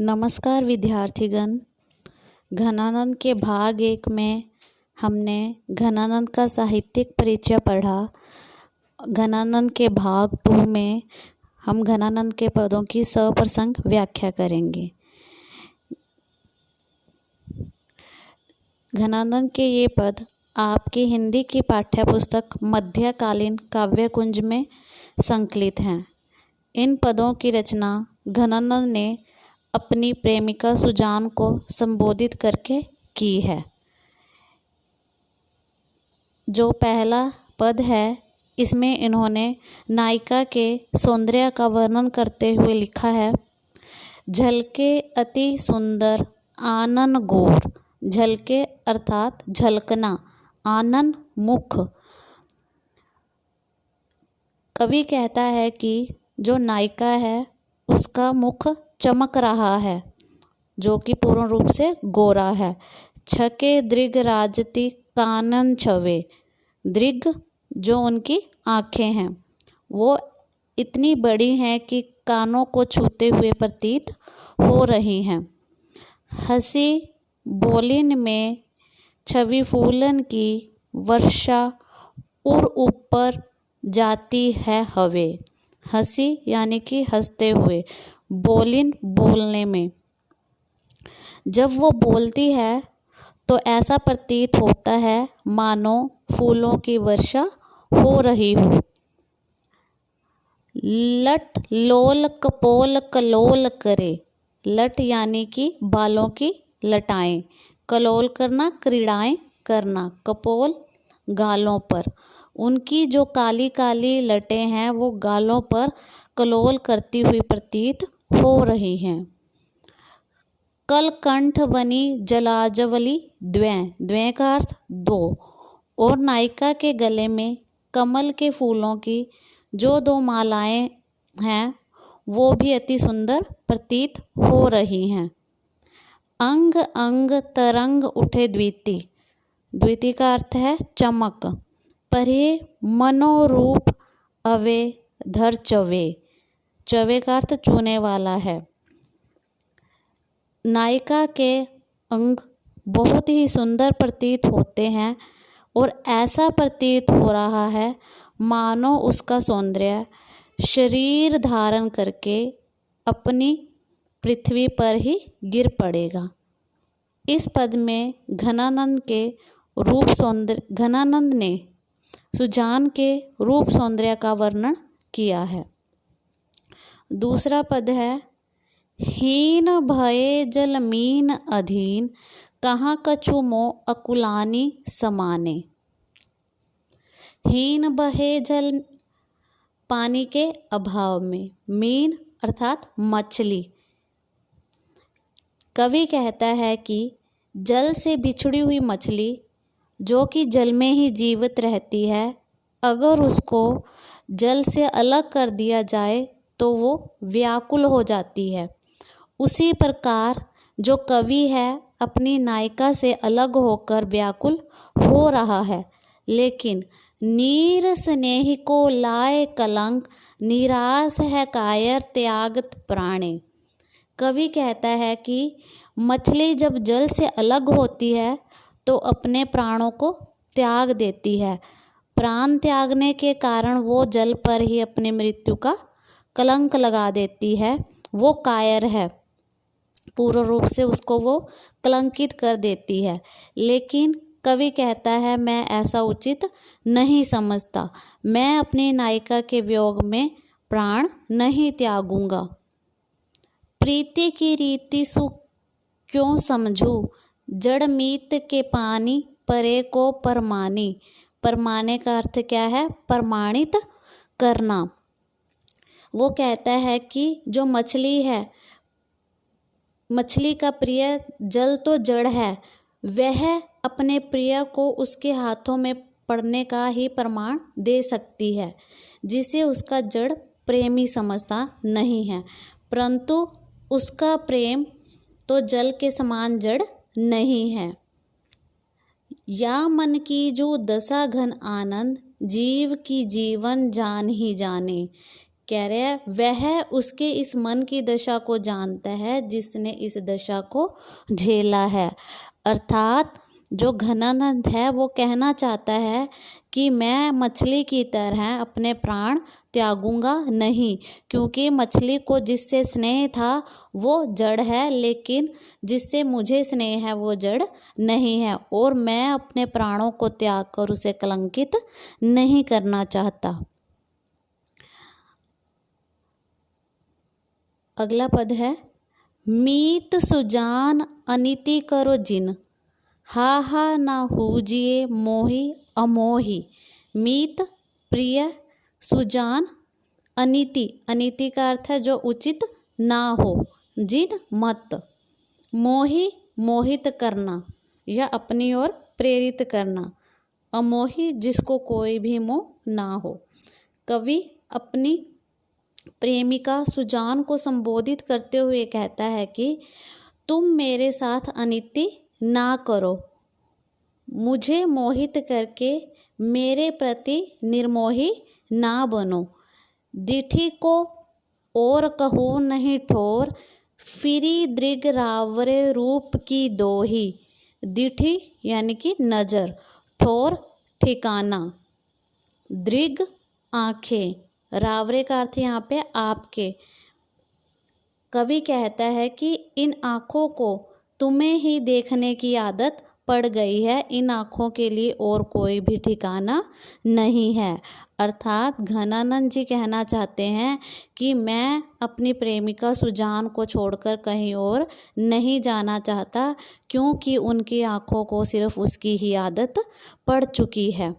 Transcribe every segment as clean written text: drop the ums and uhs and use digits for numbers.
नमस्कार विद्यार्थीगण। घनानंद के भाग 1 में हमने घनानंद का साहित्यिक परिचय पढ़ा। घनानंद के भाग 2 में हम घनानंद के पदों की सप्रसंग व्याख्या करेंगे। घनानंद के ये पद आपकी हिंदी की पाठ्यपुस्तक मध्यकालीन काव्यकुंज में संकलित हैं। इन पदों की रचना घनानंद ने अपनी प्रेमिका सुजान को संबोधित करके की है। जो पहला पद है, इसमें इन्होंने नायिका के सौंदर्य का वर्णन करते हुए लिखा है। झलके अति सुंदर आनन गोर। झलके अर्थात झलकना, आनन मुख। कवि कहता है कि जो नायिका है उसका मुख चमक रहा है, जो कि पूर्ण रूप से गोरा है। छके दृग राजती कानन छवे। दृग जो उनकी आँखें हैं वो इतनी बड़ी हैं कि कानों को छूते हुए प्रतीत हो रही हैं। हंसी बोलिन में छवि फूलन की वर्षा उर ऊपर जाती है हवे। हंसी यानी कि हंसते हुए, बोलिन बोलने में। जब वो बोलती है तो ऐसा प्रतीत होता है मानो फूलों की वर्षा हो रही हो। लट लोल कपोल कलोल करे। लट यानी कि बालों की लटाएं। कलोल करना, क्रीड़ाएं करना। कपोल गालों पर। उनकी जो काली काली लटें हैं वो गालों पर कलोल करती हुई प्रतीत हो रही हैं। कलकंठ बनी जलाजवली द्वैं। द्वैं का अर्थ दो। और नायिका के गले में कमल के फूलों की जो 2 मालाएं हैं वो भी अति सुंदर प्रतीत हो रही हैं। अंग अंग तरंग उठे द्विति। द्विति का अर्थ है चमक। परे मनोरूप अवे धर चवे। चवे का अर्थ चूने वाला है। नायिका के अंग बहुत ही सुंदर प्रतीत होते हैं और ऐसा प्रतीत हो रहा है मानो उसका सौंदर्य शरीर धारण करके अपनी पृथ्वी पर ही गिर पड़ेगा। इस पद में घनानंद ने सुजान के रूप सौंदर्य का वर्णन किया है। दूसरा पद है, हीन भये जल मीन अधीन कहाँ कछु मो अकुलानी समाने। हीन बहे जल पानी के अभाव में। मीन अर्थात मछली। कवि कहता है कि जल से बिछड़ी हुई मछली जो कि जल में ही जीवित रहती है, अगर उसको जल से अलग कर दिया जाए तो वो व्याकुल हो जाती है। उसी प्रकार जो कवि है अपनी नायिका से अलग होकर व्याकुल हो रहा है, लेकिन नीर स्नेही को लाए कलंक निराश है कायर त्यागत प्राणे। कवि कहता है कि मछली जब जल से अलग होती है तो अपने प्राणों को त्याग देती है। प्राण त्यागने के कारण वो जल पर ही अपनी मृत्यु का कलंक लगा देती है। वो कायर है, पूर्ण रूप से उसको वो कलंकित कर देती है। लेकिन कवि कहता है मैं ऐसा उचित नहीं समझता। मैं अपनी नायिका के वियोग में प्राण नहीं त्यागूंगा। प्रीति की रीति सु क्यों समझू जड़ मीत के पानी परे को परमानी। परमाने का अर्थ क्या है? प्रमाणित करना। वो कहता है कि जो मछली है, मछली का प्रिय जल तो जड़ है, वह अपने प्रिय को उसके हाथों में पड़ने का ही प्रमाण दे सकती है, जिसे उसका जड़ प्रेमी समझता नहीं है। परंतु उसका प्रेम तो जल के समान जड़ नहीं है। या मन की जो दशा घन आनंद जीव की जीवन जान ही जाने। कह रहे हैं वह उसके इस मन की दशा को जानता है जिसने इस दशा को झेला है। अर्थात जो घनानंद है वो कहना चाहता है कि मैं मछली की तरह अपने प्राण त्यागूंगा नहीं, क्योंकि मछली को जिससे स्नेह था वो जड़ है, लेकिन जिससे मुझे स्नेह है वो जड़ नहीं है, और मैं अपने प्राणों को त्याग कर उसे कलंकित नहीं करना चाहता। अगला पद है, मीत सुजान अनिति करो जिन, हा हा ना हूजिए मोहि अमोहि। मीत प्रिय, सुजान अनिति, अनिति का अर्थ है जो उचित ना हो, जिन मत, मोहि मोहित करना या अपनी ओर प्रेरित करना, अमोहि जिसको कोई भी मोह ना हो। कवि अपनी प्रेमिका सुजान को संबोधित करते हुए कहता है कि तुम मेरे साथ अनिति ना करो, मुझे मोहित करके मेरे प्रति निर्मोही ना बनो। दिठी को और कहूँ नहीं ठोर, फिरी दृग रावरे रूप की दोही। दिठी यानी कि नज़र, ठोर ठिकाना, दृग आँखें, रावरे का अर्थ यहाँ पे आपके। कवि कहता है कि इन आँखों को तुम्हें ही देखने की आदत पड़ गई है, इन आँखों के लिए और कोई भी ठिकाना नहीं है। अर्थात घनानंद जी कहना चाहते हैं कि मैं अपनी प्रेमिका सुजान को छोड़कर कहीं और नहीं जाना चाहता, क्योंकि उनकी आँखों को सिर्फ उसकी ही आदत पड़ चुकी है।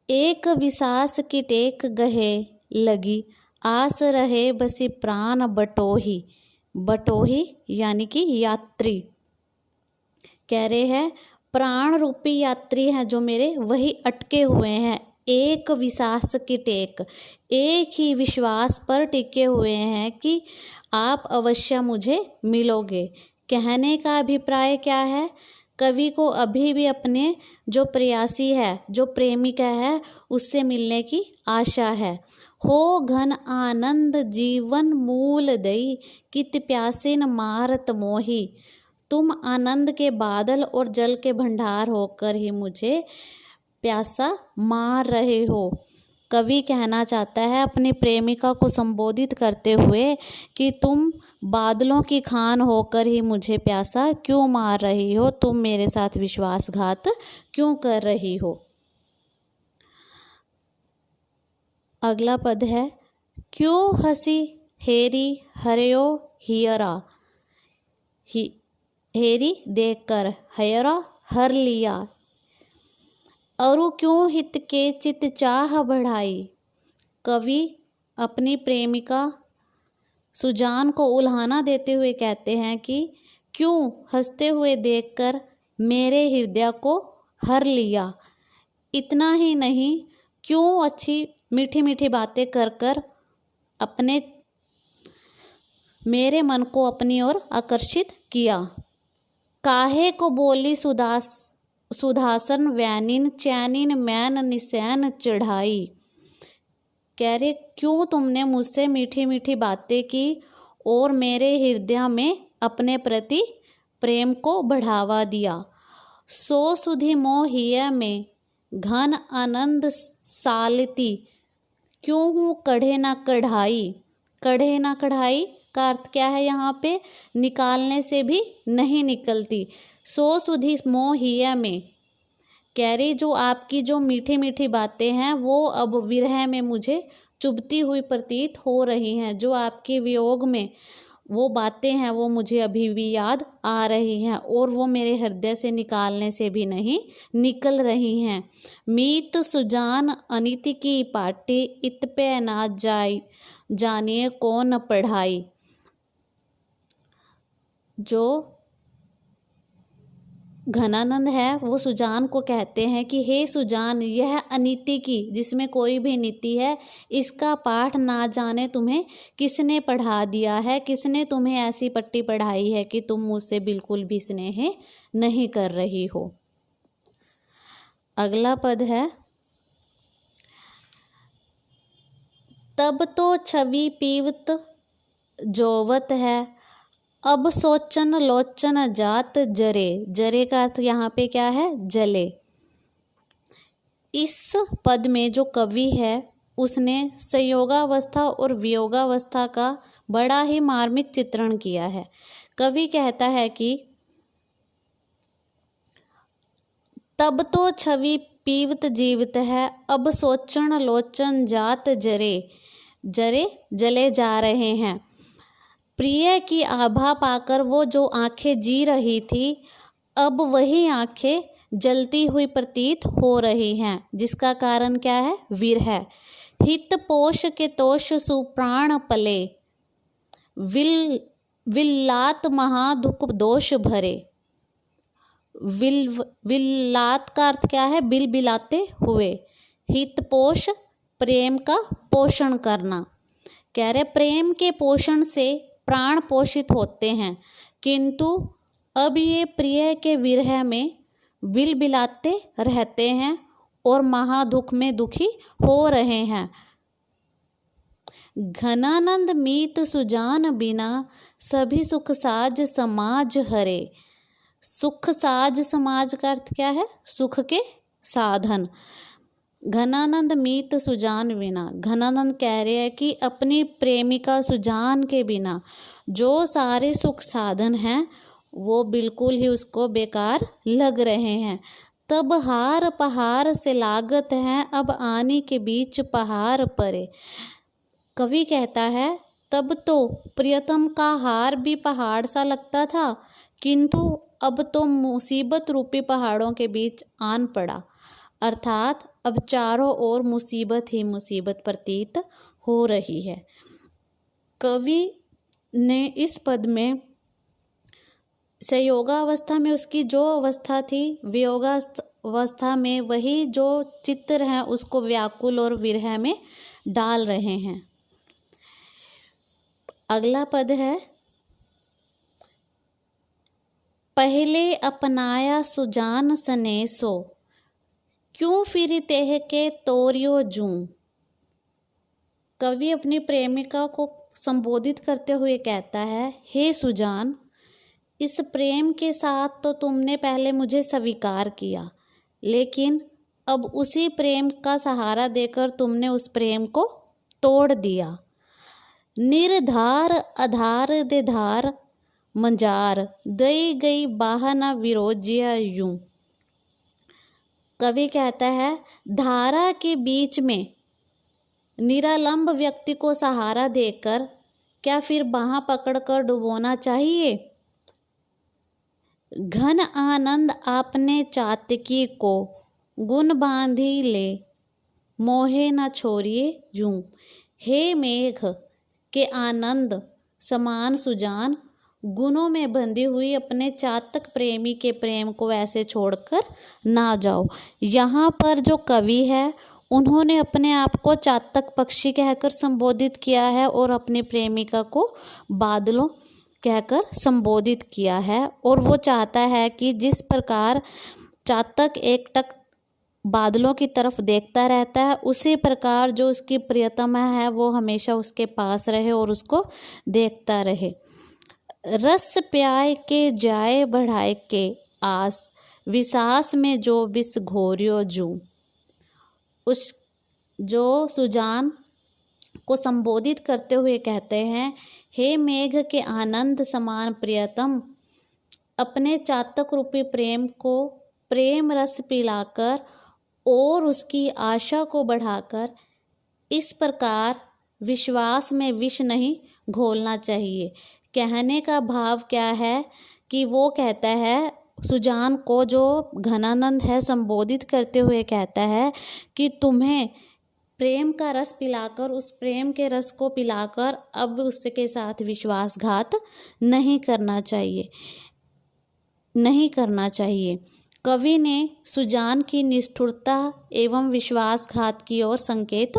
एक विसास की टेक गहे लगी, आस रहे बसी प्राण बटोही। बटोही यानी कि यात्री। कह रहे हैं प्राण रूपी यात्री हैं जो मेरे, वही अटके हुए हैं। एक विश्वास की टेक, एक ही विश्वास पर टिके हुए हैं कि आप अवश्य मुझे मिलोगे। कहने का अभिप्राय क्या है? कवि को अभी भी अपने जो प्रयासी है, जो प्रेमिका है, उससे मिलने की आशा है। हो घन आनंद जीवन मूल दई, कित प्यासिन मारत मोही। तुम आनंद के बादल और जल के भंडार होकर ही मुझे प्यासा मार रहे हो। कवि कहना चाहता है अपनी प्रेमिका को संबोधित करते हुए कि तुम बादलों की खान होकर ही मुझे प्यासा क्यों मार रही हो, तुम मेरे साथ विश्वासघात क्यों कर रही हो। अगला पद है, क्यों हंसी हेरी हरयो हियरा। हेरी देखकर, हयरा हर लिया। अरु क्यों हित के चित चाह बढ़ाई। कवि अपनी प्रेमिका सुजान को उल्हाना देते हुए कहते हैं कि क्यों हंसते हुए देखकर मेरे हृदय को हर लिया। इतना ही नहीं, क्यों अच्छी मीठी मीठी बातें कर कर अपने मेरे मन को अपनी ओर आकर्षित किया। काहे को बोली सुधासन वैनिन चैनिन मैन निसैन चढ़ाई। कह रहे क्यों तुमने मुझसे मीठी मीठी बातें की और मेरे हृदय में अपने प्रति प्रेम को बढ़ावा दिया। सो सुधि मोहिया में घन आनंद सालती, क्यों हूँ कढ़े ना कढ़ाई। कढ़े ना कढ़ाई का अर्थ क्या है? यहाँ पे निकालने से भी नहीं निकलती। सो सुधि मोहिया में, कह रही जो आपकी जो मीठी मीठी बातें हैं वो अब विरह में मुझे चुभती हुई प्रतीत हो रही हैं। जो आपके वियोग में वो बातें हैं वो मुझे अभी भी याद आ रही हैं और वो मेरे हृदय से निकालने से भी नहीं निकल रही हैं। मीत सुजान अनिति की पाटी, इत पे ना जाई जानिए कौन पढ़ाई। जो घनानंद है वो सुजान को कहते हैं कि हे सुजान, यह अनीति की, जिसमें कोई भी नीति है, इसका पाठ ना जाने तुम्हें किसने पढ़ा दिया है, किसने तुम्हें ऐसी पट्टी पढ़ाई है कि तुम मुझसे बिल्कुल भी स्नेह नहीं कर रही हो। अगला पद है, तब तो छवि पीवत जोवत है, अब सोचन लोचन जात जरे। जरे का अर्थ यहाँ पे क्या है? जले। इस पद में जो कवि है उसने संयोगावस्था और वियोगावस्था का बड़ा ही मार्मिक चित्रण किया है। कवि कहता है कि तब तो छवि पीवत जीवत है, अब सोचन लोचन जात जरे। जरे जले जा रहे हैं। प्रिय की आभा पाकर वो जो आंखें जी रही थी, अब वही आंखें जलती हुई प्रतीत हो रही हैं, जिसका कारण क्या है? विरह। हित पोष के तोष सुप्राण पले, विल्लात महादुख दोष भरे। विल्लात का अर्थ क्या है? बिल बिलाते हुए। हित पोष प्रेम का पोषण करना। कह रहे प्रेम के पोषण से प्राण पोषित होते हैं, किंतु अब ये प्रिय के विरह में बिल बिलाते रहते हैं और महादुख में दुखी हो रहे हैं। घनानंद मीत सुजान बिना, सभी सुख साज समाज हरे। सुख साज समाज का अर्थ क्या है? सुख के साधन। घनानंद मीत सुजान बिना, घनानंद कह रहे हैं कि अपनी प्रेमिका सुजान के बिना जो सारे सुख साधन हैं वो बिल्कुल ही उसको बेकार लग रहे हैं। तब हार पहाड़ से लागत है, अब आने के बीच पहाड़ परे। कवि कहता है तब तो प्रियतम का हार भी पहाड़ सा लगता था, किंतु अब तो मुसीबत रूपी पहाड़ों के बीच आन पड़ा। अर्थात अब चारों ओर मुसीबत ही मुसीबत प्रतीत हो रही है। कवि ने इस पद में संयोगावस्था में उसकी जो अवस्था थी, वियोगावस्था में वही जो चित्र है उसको व्याकुल और विरह में डाल रहे हैं। अगला पद है, पहले अपनाया सुजान सनेसो, क्यों फिर तेह के तोरियो जूं। कवि अपनी प्रेमिका को संबोधित करते हुए कहता है, हे सुजान, इस प्रेम के साथ तो तुमने पहले मुझे स्वीकार किया, लेकिन अब उसी प्रेम का सहारा देकर तुमने उस प्रेम को तोड़ दिया। निर्धार आधार दे धार मंजार, दई गई बाहना विरोजिया यूं। कवि कहता है धारा के बीच में निरालंब व्यक्ति को सहारा देकर क्या फिर बाँह पकड़कर डुबोना चाहिए। घन आनंद आपने चातकी को, गुण बांधी ले मोहे न छोड़िए यूं। हे मेघ के आनंद समान सुजान, गुणों में बंधी हुई अपने चातक प्रेमी के प्रेम को ऐसे छोड़कर ना जाओ। यहाँ पर जो कवि है उन्होंने अपने आप को चातक पक्षी कहकर संबोधित किया है और अपनी प्रेमिका को बादलों कहकर संबोधित किया है। और वो चाहता है कि जिस प्रकार चातक एकटक बादलों की तरफ देखता रहता है, उसी प्रकार जो उसकी प्रियतमा है वो हमेशा उसके पास रहे और उसको देखता रहे। रस प्याय के जाए बढ़ाए के आस, विसास में जो विष घोरियो जूं। उस जो सुजान को संबोधित करते हुए कहते हैं, हे मेघ के आनंद समान प्रियतम, अपने चातक रूपी प्रेम को प्रेम रस पिलाकर और उसकी आशा को बढ़ाकर इस प्रकार विश्वास में विष नहीं घोलना चाहिए। कहने का भाव क्या है कि वो कहता है सुजान को, जो घनानंद है संबोधित करते हुए कहता है कि तुम्हें प्रेम का रस पिलाकर, उस प्रेम के रस को पिलाकर अब उसके साथ विश्वासघात नहीं करना चाहिए, नहीं करना चाहिए। कवि ने सुजान की निष्ठुरता एवं विश्वासघात की ओर संकेत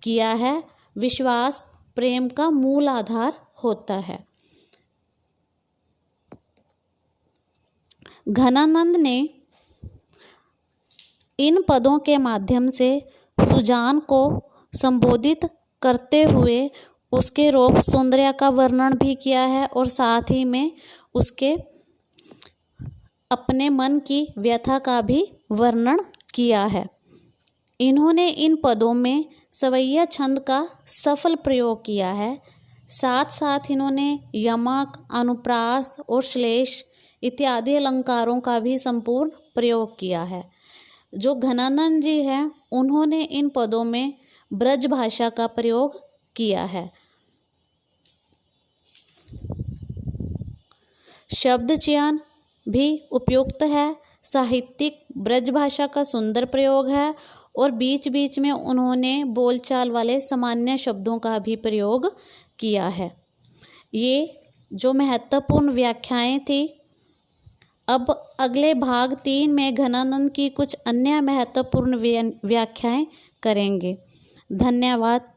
किया है। विश्वास प्रेम का मूल आधार होता है। घनानंद ने इन पदों के माध्यम से सुजान को संबोधित करते हुए उसके रूप सौंदर्य का वर्णन भी किया है और साथ ही में उसके अपने मन की व्यथा का भी वर्णन किया है। इन्होंने इन पदों में सवैया छंद का सफल प्रयोग किया है। साथ साथ इन्होंने यमक, अनुप्रास और श्लेष इत्यादि अलंकारों का भी संपूर्ण प्रयोग किया है। जो घनानंद जी हैं उन्होंने इन पदों में ब्रज भाषा का प्रयोग किया है। शब्द चयन भी उपयुक्त है, साहित्यिक ब्रज भाषा का सुंदर प्रयोग है और बीच बीच में उन्होंने बोलचाल वाले सामान्य शब्दों का भी प्रयोग किया है। ये जो महत्वपूर्ण व्याख्याएं थी। अब अगले भाग 3 में घनानंद की कुछ अन्य महत्वपूर्ण व्याख्याएं करेंगे। धन्यवाद।